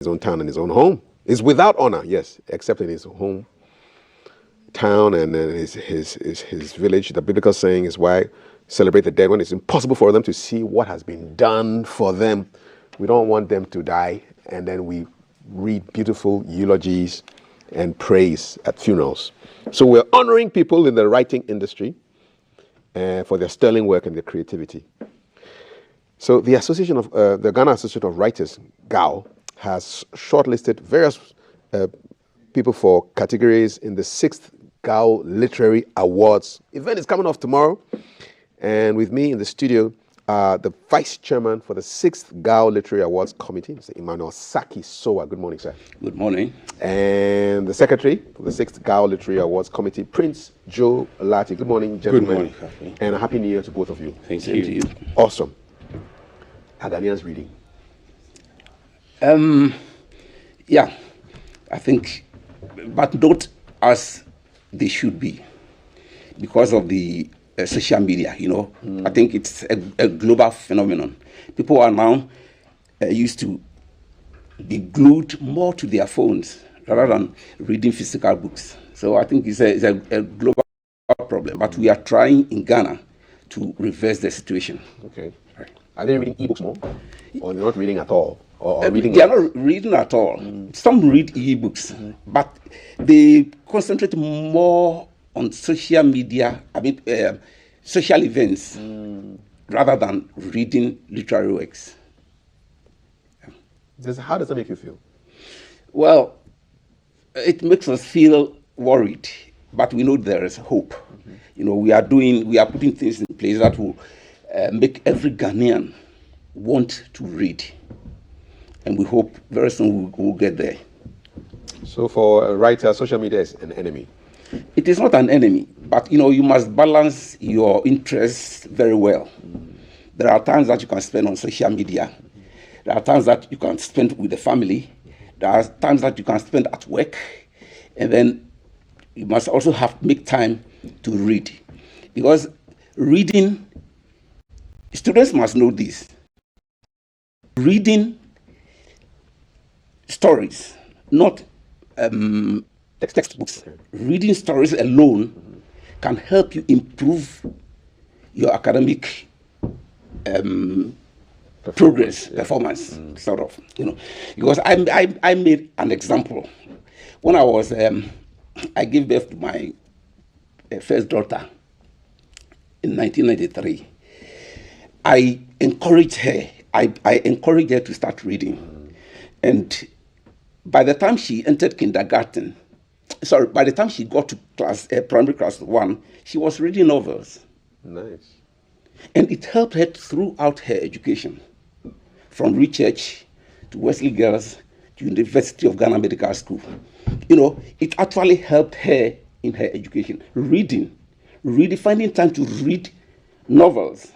his own town and his own home. Is without honor, yes, except in his home town and then his village. The biblical saying is why celebrate the dead when it's impossible for them to see what has been done for them. We don't want them to die, and then we read beautiful eulogies and praise at funerals. So we're honoring people in the writing industry for their sterling work and their creativity. So the the Ghana Association of Writers, GAW, has shortlisted various people for categories in the 6th GAW Literary Awards. Event is coming off tomorrow. And with me in the studio, the Vice Chairman for the 6th GAW Literary Awards Committee, Mr. Emmanuel Saki Sowa. Good morning, sir. Good morning. And the Secretary for the 6th GAW Literary Awards Committee, Prince Joe Lati. Good morning, gentlemen. Good morning, Kathy. And a Happy New Year to both of you. Thank you. Awesome. Are Ghanaians reading? Yeah, I think, but not as they should be because of the social media, I think it's a global phenomenon. People are now used to be glued more to their phones rather than reading physical books. So I think it's a global problem, but we are trying in Ghana to reverse the situation. Okay. Right. Are they reading ebooks more? Or they're not reading at all? They are not reading at all. Some read e-books, but they concentrate more on social media, social events, rather than reading literary works. How does that make you feel? Well, it makes us feel worried, but we know there is hope. We are putting things in place that will make every Ghanaian want to read. And we hope very soon we'll get there. So for a writer, social media is an enemy? It is not an enemy, but you must balance your interests very well. There are times that you can spend on social media. There are times that you can spend with the family. There are times that you can spend at work. And then you must also make time to read. Because reading, students must know this. Reading stories, not textbooks. Reading stories alone can help you improve your academic performance, sort of. Because I made an example when I gave birth to my first daughter in 1993. I encouraged her. I encouraged her to start reading, and by the time she entered kindergarten, by the time she got to primary class 1, she was reading novels. Nice. And it helped her throughout her education, from Research to Wesley Girls to University of Ghana Medical School. It actually helped her in her education. Reading, finding time to read novels.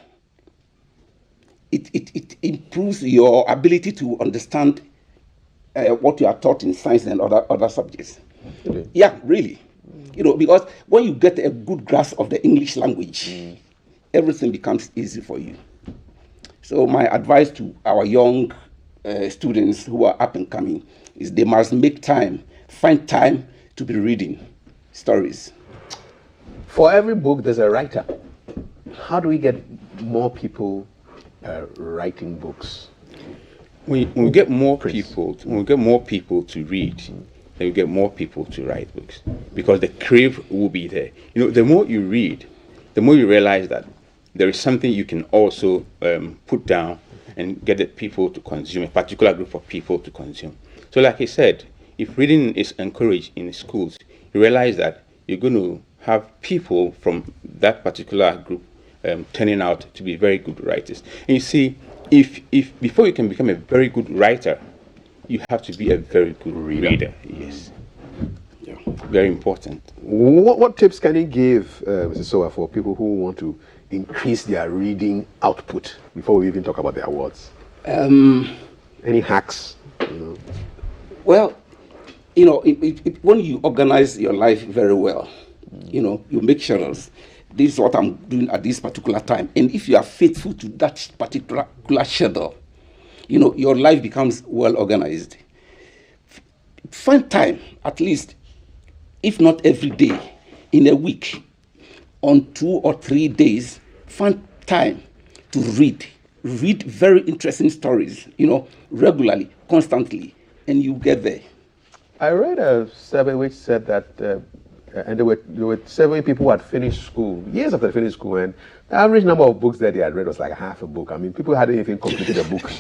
It improves your ability to understand what you are taught in science and other subjects. Really? Yeah, really. Because when you get a good grasp of the English language, everything becomes easy for you. So my advice to our young students who are up and coming is they must find time to be reading stories. For every book, there's a writer. How do we get more people writing books? We get more people. When we get more people to read, then we get more people to write books, because the crave will be there. The more you read, the more you realize that there is something you can also put down and get the people to consume, a particular group of people to consume. So, like I said, if reading is encouraged in schools, you realize that you're going to have people from that particular group turning out to be very good writers. And you see, if before you can become a very good writer, you have to be a very good reader. Yes. Yeah. Very important. What tips can you give, Mr. Sowa, for people who want to increase their reading output before we even talk about the awards? Any hacks? Well, when you organize your life very well, you make schedules. This is what I'm doing at this particular time. And if you are faithful to that particular schedule, your life becomes well organized. find time, at least, if not every day, in a week, on 2 or 3 days, find time to read. Read very interesting stories, regularly, constantly, and you get there. I read a survey which said that, and there were several people who had finished school, years after they finished school, and the average number of books that they had read was like half a book. I mean, people hadn't even completed a book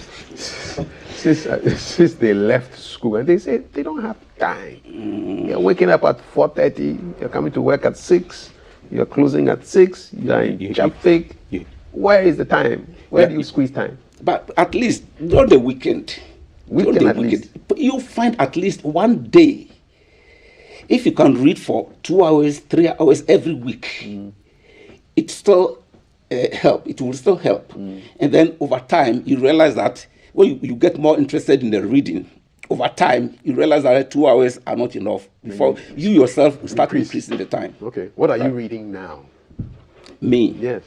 since they left school, and they say they don't have time. You're waking up at 4:30, you're coming to work at 6, you're closing at 6, you're in traffic. Where is the time? Where do you squeeze time? But at least, not the weekend. You find at least one day. If you can read for 2 hours, 3 hours every week, it still help. It will still help. And then over time, you realize that when you get more interested in the reading, over time, you realize that 2 hours are not enough before you yourself start increasing the time. Okay. What are you reading now? Me? Yes.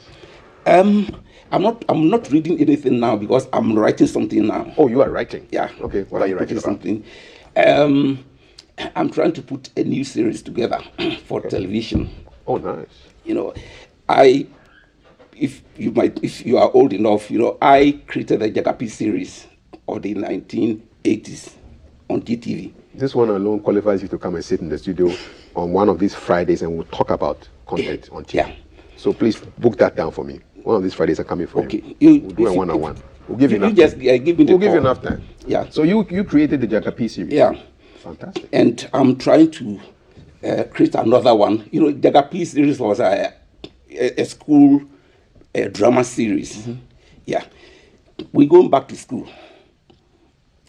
I'm not reading anything now because I'm writing something now. Oh, you are writing? Yeah. Okay. What are you writing about? Something. I'm trying to put a new series together for television. Oh, nice. If you are old enough, I created the GAW series of the 1980s on GTV. This one alone qualifies you to come and sit in the studio on one of these Fridays, and we'll talk about content on TV. Yeah. So please book that down for me. One of these Fridays are coming for okay. you. We'll do a one-on-one. We'll give you enough time. Give me the We'll give you enough time. Yeah. So you created the GAW series. Yeah. Fantastic. And I'm trying to create another one. The GAW series was a school drama series. Yeah. We're going back to school.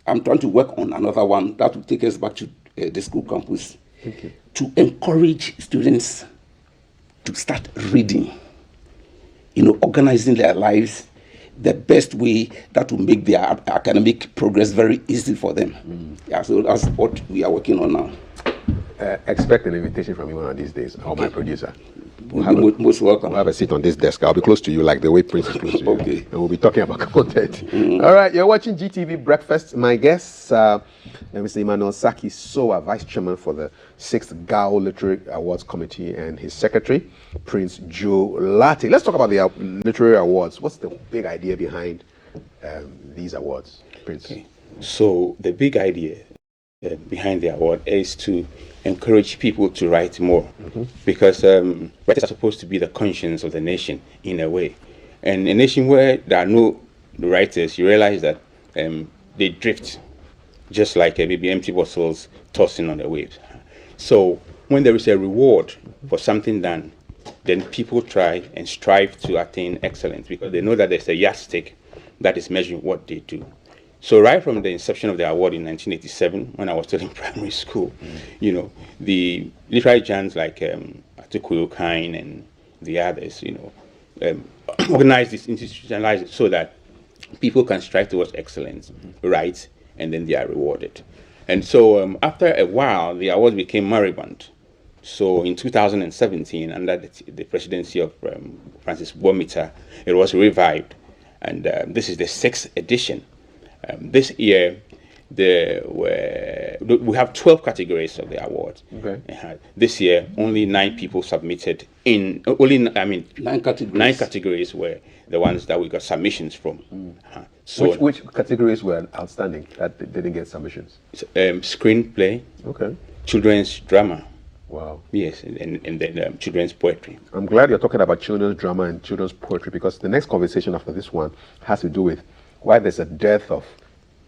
I'm trying to work on another one that will take us back to the school campus. Okay. To encourage students to start reading, organizing their lives the best way that will make their academic progress very easy for them. Yeah, so that's what we are working on now. Expect an invitation from me one of these days, or my producer. Most welcome. We'll have a seat on this desk. I'll be close to you like the way Prince is close to you. Okay. And we'll be talking about content. All right, you're watching GTV Breakfast. My guests, Mr. Emmanuel Saki Soa, Vice Chairman for the 6th GAW Literary Awards Committee, and his secretary, Prince Joe Latte. Let's talk about the Literary Awards. What's the big idea behind these awards, Prince? Okay. So the big idea behind the award is to encourage people to write more, because writers are supposed to be the conscience of the nation in a way. And a nation where there are no writers, you realize that they drift, just like maybe empty bottles tossing on the waves. So when there is a reward for something done, then people try and strive to attain excellence, because they know that there's a yardstick that is measuring what they do. So right from the inception of the award in 1987, when I was still in primary school, the literary giants like Atuku Kine and the others, organized this, institutionalized it so that people can strive towards excellence, right, and then they are rewarded. And so after a while, the award became moribund. So in 2017, under the presidency of Francis Bomita, it was revived, and this is the 6th edition. This year, we have 12 categories of the award. Okay. This year, only 9 people submitted in 9 categories. 9 categories were the ones that we got submissions from. So which categories were outstanding that didn't get submissions? Screenplay. Okay. Children's drama. Wow. Yes, and then children's poetry. I'm glad you're talking about children's drama and children's poetry, because the next conversation after this one has to do with why there's a dearth of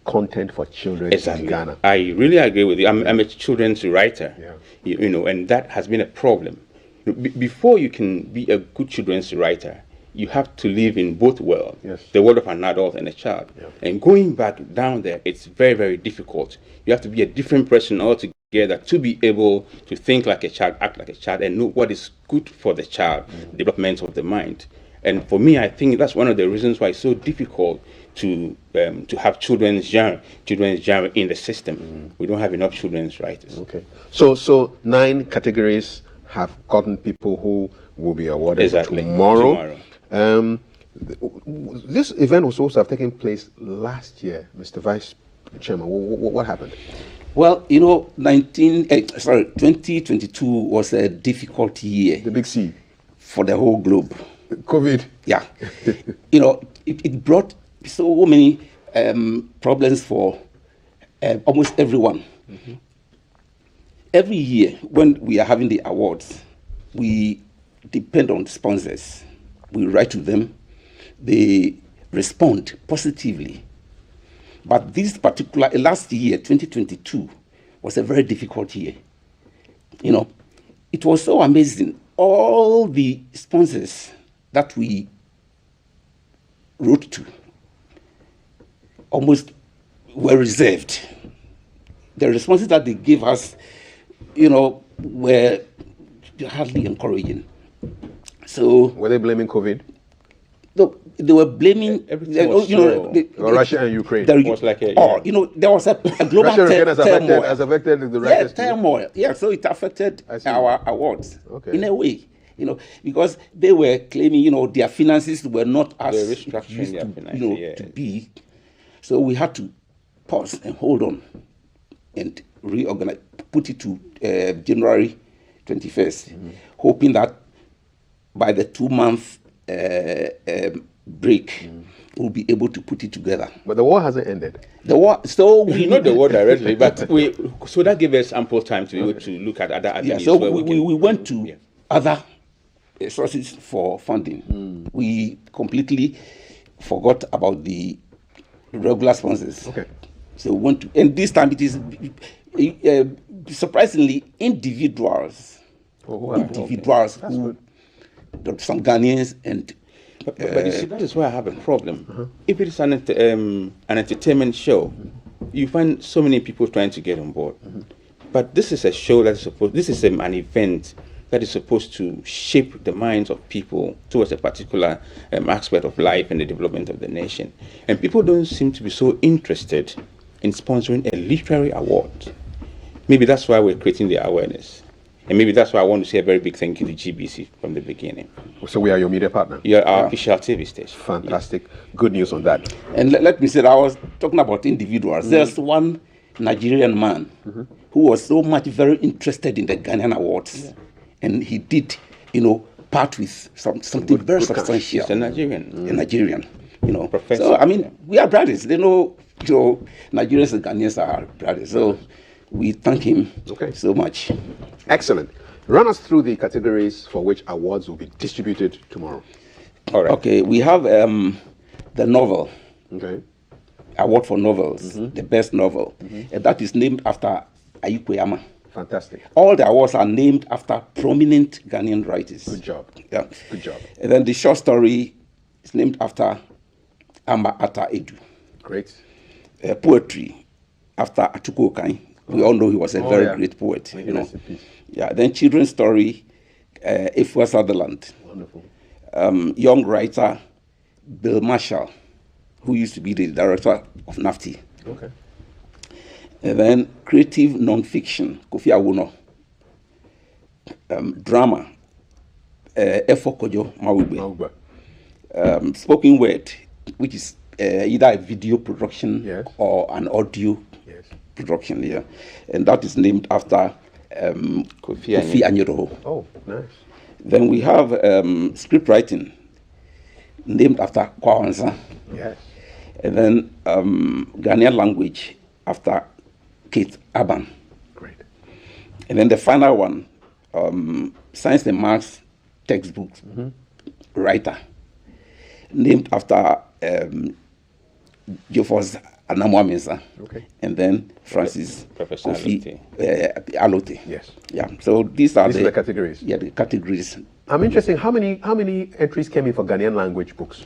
content for children in Ghana. I really agree with you. I'm a children's writer, yeah. And that has been a problem. Before you can be a good children's writer, you have to live in both worlds, yes. The world of an adult and a child. Yeah. And going back down there, it's very, very difficult. You have to be a different person altogether to be able to think like a child, act like a child, and know what is good for the child, development of the mind. And for me, I think that's one of the reasons why it's so difficult to have children's genre in the system. We don't have enough children's writers. Okay. So 9 categories have gotten people who will be awarded tomorrow. This event was supposed to have taken place last year, Mr. Vice Chairman. What happened? Well, 2022 was a difficult year The big C. for the whole globe. COVID. Yeah. It brought so many problems for almost everyone. Mm-hmm. Every year, when we are having the awards, we depend on sponsors. We write to them, they respond positively. But this particular, last year, 2022, was a very difficult year. It was so amazing. All the sponsors that we wrote to almost were reserved. The responses that they gave us, were hardly encouraging. So Were they blaming COVID? no, they were blaming Everything was Russia and Ukraine. There was like a- there was a global Russia and Ukraine turmoil. has affected the Yeah, writers too. turmoil. Yeah, so it affected I see. our awards Okay. in a way, because they were claiming, their finances were not as They're it restructuring used their to, finances, yeah. to be. So we had to pause and hold on and reorganize, put it to January 21st, hoping that by the 2-month break, we'll be able to put it together. But the war hasn't ended. The war, so we Not the word directly, but so that gave us ample time to be able to look at other avenues. so where we went to Yeah. other sources for funding. We completely forgot about the regular sponsors. Okay. So we went to, and this time it is surprisingly individuals. Oh, wow. Individuals That's who, good. some Ghanaians and But you see, that is where I have a problem. If it is an entertainment show, you find so many people trying to get on board. But this is a show that is supposed, this is an event that is supposed to shape the minds of people towards a particular aspect of life and the development of the nation. And people don't seem to be so interested in sponsoring a literary award. Maybe that's why we're creating the awareness. And maybe that's why I want to say a very big thank you to GBC from the beginning. So we are your media partner. You're our official TV station. Fantastic. Good news on that. And let me say that I was talking about individuals. There's one Nigerian man who was so much very interested in the Ghanaian awards. And he did, part with something very good cash. substantial. He's a Nigerian. A Nigerian, Professor. So, I mean, we are brothers. They know, Nigerians and Ghanaians are brothers. So we thank him so much. Excellent. Run us through the categories for which awards will be distributed tomorrow. All right. Okay, we have the novel, Okay. award for novels, the best novel. And that is named after Ayukweyama. Fantastic. All the awards are named after prominent Ghanaian writers. Good job. Yeah. Good job. And then the short story is named after Amba Ata Edu. Great. Poetry after Atuko Okai. We all know he was a very great poet. May he rest in peace. Yeah. Then children's story, Efua Sutherland. Wonderful. Young writer Bill Marshall, who used to be the director of NAFTI. Okay. And then creative non-fiction, Kofi Awono. Drama, Efo Kojo Mawugbe. Maugba. Spoken word, which is either a video production Yes. or an audio Yes. production, yeah. And that is named after Kofi Anyeroho. Oh, nice. Then we have script writing, named after Kwawansa. Yes. And then Ghanaian language after Kate Aban. Great. And then the final one, science and maths textbook writer, named after Jofos Anamwa-Mensah. Okay. And then Francis Professor Kofi Alote. Yes. Yeah. So these are These are the categories. Yeah, the categories. I'm interested. How many entries came in for Ghanaian language books?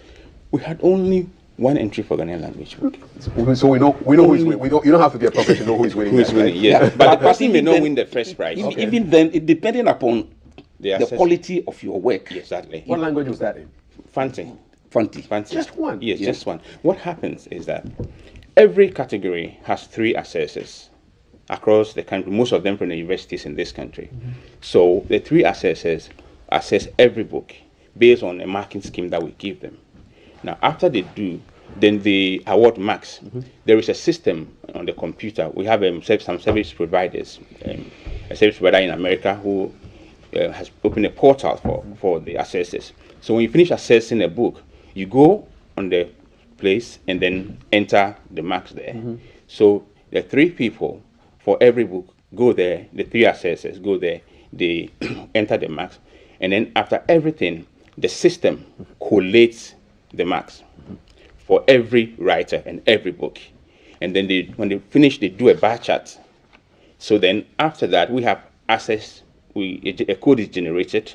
We had only one entry for Ghanaian language book. So we know who's winning. You don't have to be a prophet to know who's winning. Who is that, winning? right? Yeah. Yeah, But the but person may even not then- win the first prize. Even then, it depending upon The the assess- quality of your work. Exactly. What language was that in? Fancy. Fanti. Fancy. Just one? Yes, Yeah. just one. What happens is that every category has 3 assessors across the country, most of them from the universities in this country. So the 3 assessors assess every book based on a marking scheme that we give them. Now, after they do, then the award marks. There is a system on the computer. We have some service providers, a service provider in America who has opened a portal for the assessors. So when you finish assessing a book, you go on the place and then enter the marks there. So the 3 people for every book go there, the 3 assessors go there, they enter the marks, and then after everything, the system collates the marks for every writer and every book. And then when they finish, they do a bar chart. So then after that, we have access, a code is generated,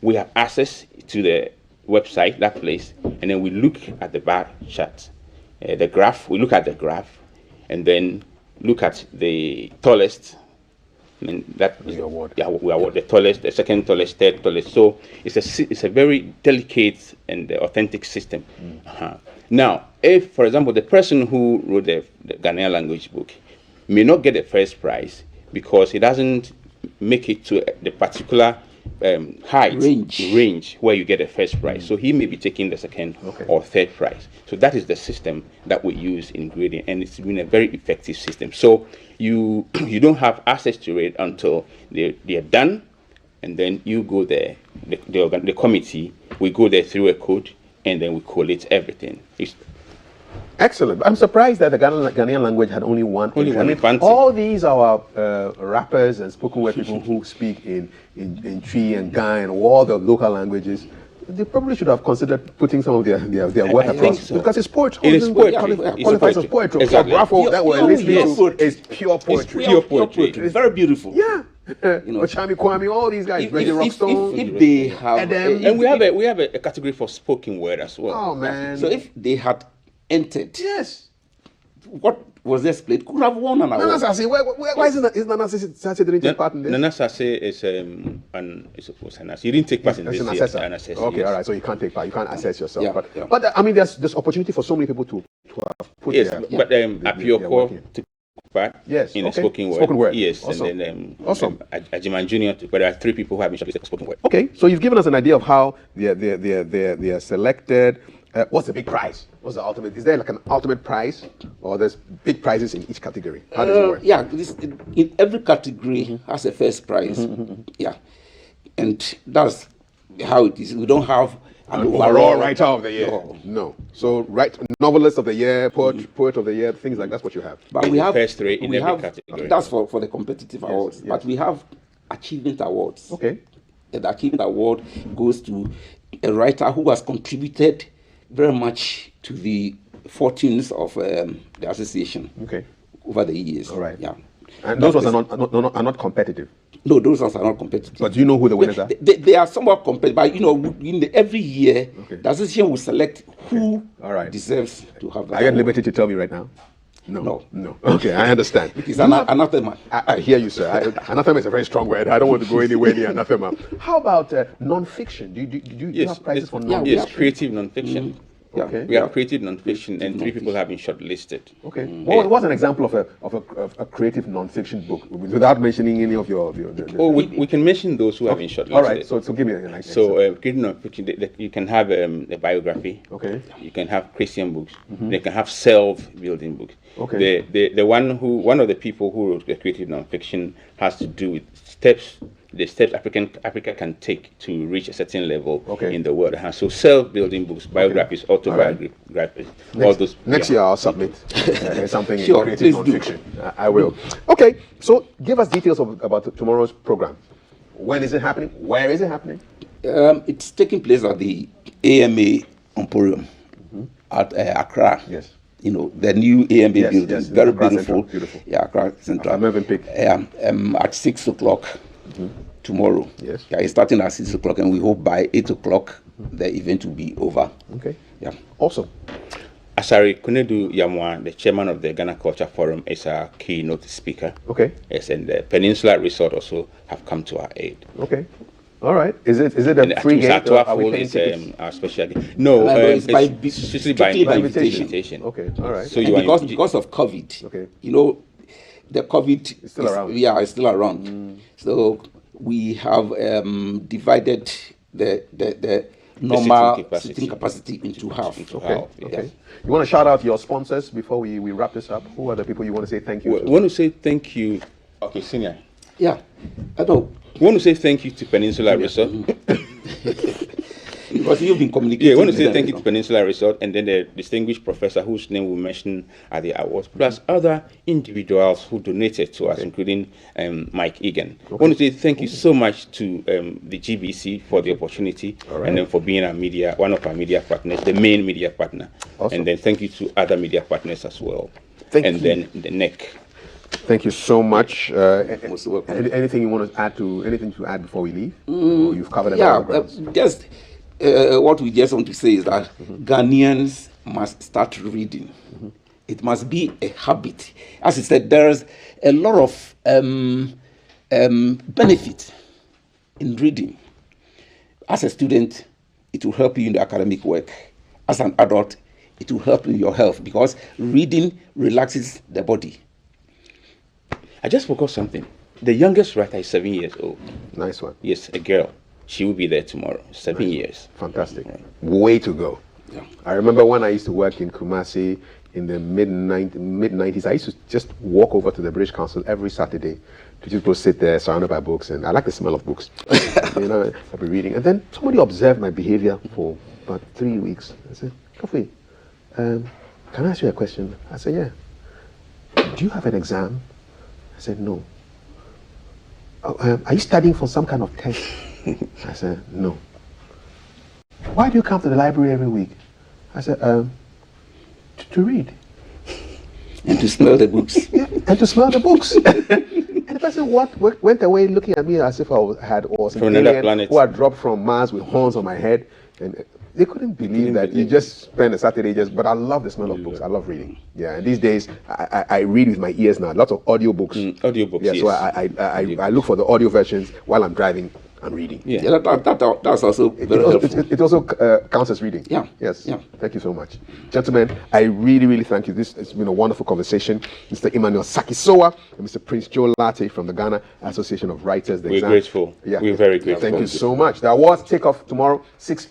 we have access to the website, that place, and then we look at the bar chart, the graph, we look at the graph, and then look at the tallest, and that is the award. Yeah, we award the tallest, the second tallest, third tallest. So it's a very delicate and authentic system. Now, if, for example, the person who wrote the Ghanaian language book may not get the first prize because he doesn't make it to the particular height range where you get the first prize, so he may be taking the second or third prize. So that is the system that we use in grading, and it's been a very effective system. So you don't have access to it until they are done, and then you go there, the committee, we go there through a code, and then we collate everything. Excellent. I'm surprised that the Ghanaian language had only one. All these are rappers and spoken word people who speak in Tree and Guy and all the local languages. They probably should have considered putting some of their work across, so. because it's poetry. It is poetry. Qualifies as poetry. Exactly. Bravo, that we're listening to is pure poetry. It's pure poetry. It's very beautiful. Yeah. Ochami Kwame, all these guys, Reggie Rockstone. If they have, and we have a category for spoken word as well. Oh man! So if they had entered, yes, what was displayed could have won an award. Nana Sase, why is Nana Sase didn't take part in this? Nana Sase is he didn't take part in this. An assessor. Okay, all right. So you can't take part. You can't assess yourself. Yeah, But I mean, there's opportunity for so many people to have put yes, their, but Apioko took part in the spoken word. Yes, awesome. And then Awesome. Ajiman Jr. took, but there are 3 people who have been shortlisted for spoken word. Okay, so you've given us an idea of how they are selected. What's the big prize? What's the ultimate? Is there like an ultimate prize, or there's big prizes in each category? How does it work? Yeah, in every category has a first prize. Yeah, and that's how it is. We don't have an overall writer of the year. No. So novelist of the year, poet of the year, things like that's what you have. But we have first 3 in every category. That's for the competitive awards. But we have achievement awards. Okay. And the achievement award goes to a writer who has contributed very much to the fortunes of the association. Okay. Over the years. All right. Yeah. And those ones are not competitive. No, those ones are not competitive. But do you know who the winners are? They are somewhat competitive, but every year the association will select who deserves to have that. Are you at liberty to tell me right now? No. Okay, I understand. It is anathema. I hear you, sir. Anathema is a very strong word. I don't want to go anywhere near anathema. How about non-fiction? Do you have prizes for non-fiction? Yes, creative non-fiction. Okay. We have creative non-fiction, and 3 people have been shortlisted. Okay. What's an example of a creative non-fiction book, without mentioning any of your? We can mention those who have been shortlisted. All right. So give me an example. So creative non-fiction, you can have a biography. Okay. You can have Christian books. They can have self-building books. Okay. One of the people who wrote the creative non-fiction has to do with the steps Africa can take to reach a certain level in the world. So self-building books, biographies, autobiographies, all those. Next year I'll submit something Sure, creative non-fiction. I will. Okay, so give us details about tomorrow's program. When is it happening? Where is it happening? It's taking place at the AMA Emporium at Accra. Yes. You know, the new AMA building. Yes, Very Accra beautiful. Beautiful. Yeah, Accra Central. At 6 o'clock tomorrow. Yes. Yeah, it's starting at 6 o'clock, and we hope by 8 o'clock the event will be over. Okay. Yeah. Awesome. Asari Kunedu Yamwa, the chairman of the Ghana Culture Forum, is our keynote speaker. Okay. Yes, and the Peninsula Resort also have come to our aid. Okay. All right. Is it a free gate? Or are we paying tickets? Our special gate. No, it's strictly by invitation. Okay. All right. So because of COVID. Okay. You know, the COVID is still around. Yeah, it's still around. So we have divided the normal sitting capacity into half. Okay. You want to shout out your sponsors before we wrap this up? Who are the people you want to say thank you to? I want to say thank you. Okay, senior. Yeah, I know. I want to say thank you to Peninsula Resort. Because you've been communicating. Yeah, I want to say thank you to Peninsula Resort and then the distinguished professor whose name we mentioned at the awards, plus other individuals who donated to us, including Mike Egan. I want to say thank you so much to the GBC for the opportunity and then for being one of our media partners, the main media partner. Awesome. And then thank you to other media partners as well. Then the NEC. Thank you so much. Anything you want to add before we leave? Or you've covered just what we just want to say is that Ghanaians must start reading. It must be a habit. As I said, there's a lot of benefit in reading. As a student, it will help you in the academic work. As an adult, it will help in your health because reading relaxes the body. I just forgot something. The youngest writer is 7 years old. Nice one. Yes, a girl. She will be there tomorrow. 7 years. Fantastic. Right. Way to go. Yeah. I remember when I used to work in Kumasi in the mid-90s, I used to just walk over to the British Council every Saturday to just go sit there surrounded by books, and I like the smell of books. I'll be reading. And then somebody observed my behavior for about 3 weeks. I said, Kofi, can I ask you a question? I said, yeah. Do you have an exam? I said, no. Are you studying for some kind of test? I said, no. Why do you come to the library every week? I said, to read. And to smell the books. Yeah, and to smell the books. And the person went away looking at me as if I was an alien who had dropped from Mars with horns on my head. And they couldn't believe that you just spend a Saturday but I love the smell of books. I love reading. Yeah, and these days I read with my ears now. Lots of audiobooks. Audiobooks, yes. So I look for the audio versions while I'm driving and reading. Yeah, that's also very helpful. It also counts as reading. Yeah. Yes. Yeah. Thank you so much. Gentlemen, I really, really thank you. This has been a wonderful conversation. Mr. Emmanuel Sakisoa and Mr. Prince Joe Latte from the Ghana Association of Writers. We're grateful. Yeah. We're very grateful. Thank you so much. The awards take off tomorrow, 6